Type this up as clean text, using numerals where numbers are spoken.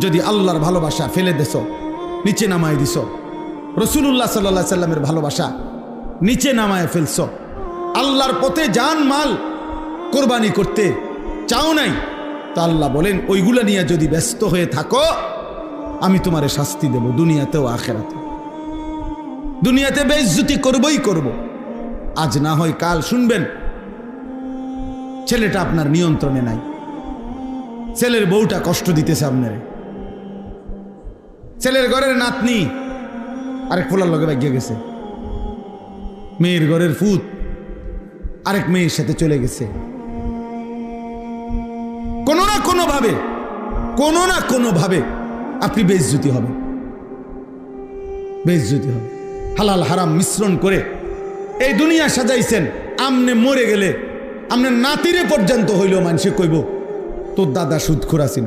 যদি আল্লাহর ভালোবাসা ফেলে দেছ, নিচে নামায় দিছ, রসুল্লাহ সাল্লাল্লাহু সাল্লামের ভালোবাসা নিচে নামায় ফেলছ, আল্লাহর পথে জান মাল কোরবানি করতে চাও নাই, তা আল্লাহ বলেন ওইগুলা নিয়ে যদি ব্যস্ত হয়ে থাকো আমি তোমারে শাস্তি দেব, দুনিয়াতেও আখেরাতে। দুনিয়াতে বেইজ্জতি করবই করব, আজ না হয় কাল শুনবেন ছেলেটা আপনার নিয়ন্ত্রণে নাই, ছেলের বউটা কষ্ট দিতেছে আপনারে, ছেলের ঘরের নাতনি আরেক ফুলার লগে ভাগিয়ে গেছে, মেয়ের ঘরের ফুত আরেক মেয়ের সাথে চলে গেছে। কোনো না কোনো ভাবে আপনি বেইজ্জতি হবে, বেইজ্জতি হবে। হালাল হারাম মিশ্রণ করে এই দুনিয়া সাজাইছেন, আমনে মরে গেলে আপনার নাতিরে পর্যন্ত হইলেও মানুষে কইব তোর দাদা সুদখোর আছিল।